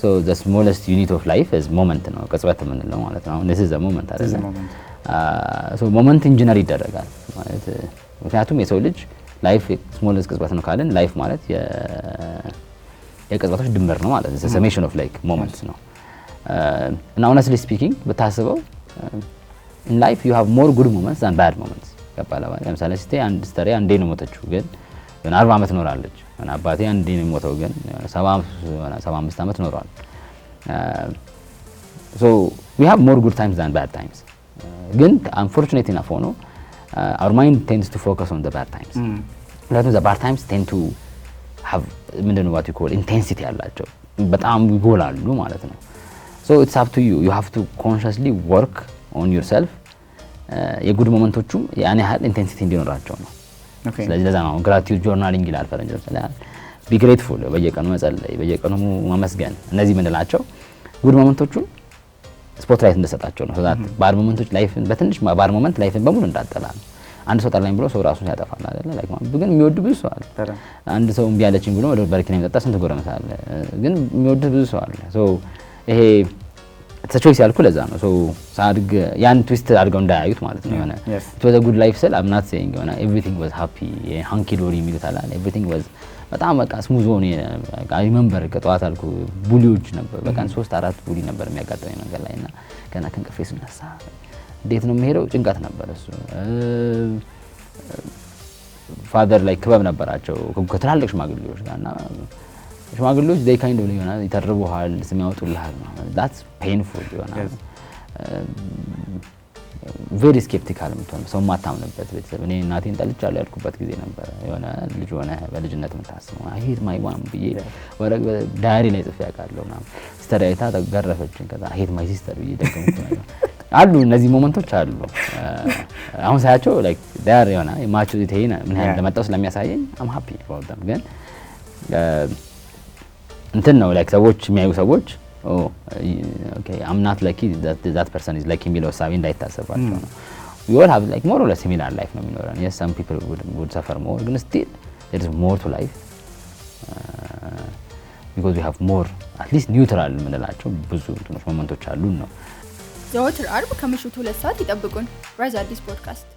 so the smallest unit of life is moment ነው ቅጽበት የምንለው ማለት ነው this is a moment አይደል so moment ኢንጂነር ይደረጋል ማለት ምክንያቱም የሰው ልጅ ላይፍ smallest ቅጽበት ነው ካለን ላይፍ ማለት የቅጽበቶች ድምር ነው ማለት ነው summation of like moments ነው እና honestly speaking በታስበው in life you have more good moments than bad moments ያባላው ለምሳሌ ስቴ አንዴ ነው ሞተችው ግን 40 አመት ኖራለች እና አባቴ አንዴ ነው ሞተው ግን 75 አመት ኖሯል so we have more good times than bad times ግን unfortunately enough ሆኖ our mind tends to focus on the bad times because the bad times tend to have what you call intensity ያላቸው በጣም ይጎላሉ ማለት ነው so it's up to you have to consciously work on yourself የጉድ ሞመንቶቹም ያኔ ያህል ኢንቴንሲቲ እንዲኖራቸው ነው ስለዚህ ለዛ ነው gratitude journaling ይላል ፈረንጆች ላይ be grateful በየቀኑ መጸለይ በየቀኑ ማመስገን እነዚህ ምንላቸው ጉድ ሞመንቶቹን ስፖትላይት እንደሰጣቸው ነው ስለዚህ ባድ ሞመንቶች ላይፍን በትንሽ ባድ ሞመንት ላይፍን በሙሉ እንዳጠላ ነው አንድ ሰው ጠላኝ ብሎ ሰው ራሱን ያጠፋል አይደል ላይክ ግን የሚወድ ብዙ ሰው አለ አንድ ሰው እምቢ ያለችኝ ብሎ ወደ በርኪና የሚጠጣ ስንት ጎረምሳ አለ ግን የሚወድ ብዙ ሰው አለ so ይሄ ተቾይስ ያልኩ ለዛ ነው so ሳድግ ያን ትዊስት አድርገው እንዳያዩት ማለት ነው የሆነ it was a good life ስል I'm not saying የሆነ everything was happy hunky dory የሚሉት አለ everything was በጣም በቃ ስሙዝ ሆነ በቃ ሪመምበር ከጧት አልኩ ቡሊዎች ነበር በቃ 3-4 ቡሊ ነበር የሚያጋጥመኝ ነገር ላይና ገና ከንቀፌ ስነሳ እንዴት ነው የሚሄደው ጭንቀት ነበር እሱ ፋዘር ላይ ክበብ ነበራቸው ከትላልቅ ሽማግሌዎች ጋርና ሽማግሌዎች they kind of ይሆናል ይተርቡሃል ስም ያወጡልሃል that's painful ይሆናል very skeptical ምትሆን ሰው ማታምንበት ቤተሰብ እኔ እናቴን ጠልቻለሁ ያልኩበት ጊዜ ነበር የሆነ ልጅ ሆነ በልጅነት የምታስበው I hate my mom ብዬ ወረቀ ዳይሪ ላይ ጽፌ ያውቃለሁ ና ስተሪያይታ ተገረፈችኝ ከዛ I hate my sister ብዬ ደገምኩ ነበር አሉ እነዚህ ሞመንቶች አሉ አሁን ሳያቸው like they are የሆነ maturity ምን ያህል እንደመጣው ስለሚያሳየኝ I'm happy about them ግን እንትን ነው like ሰዎች የሚያዩ ሰዎች okay I'm not lucky that person is lucky የሚለው ሳቢ እንዳይታሰባቸው ነው we all have like more or less similar life ነው የሚኖረን yes some people would suffer more ግን still there is more to life because we have more at least neutral ምንላቸው ብዙ እንትኖች ሞመንቶች አሉ ነው ዘወትር አርብ ከምሽቱ 2 ሰዓት ይጠብቁን ራይዝ አዲስ ፖድካስት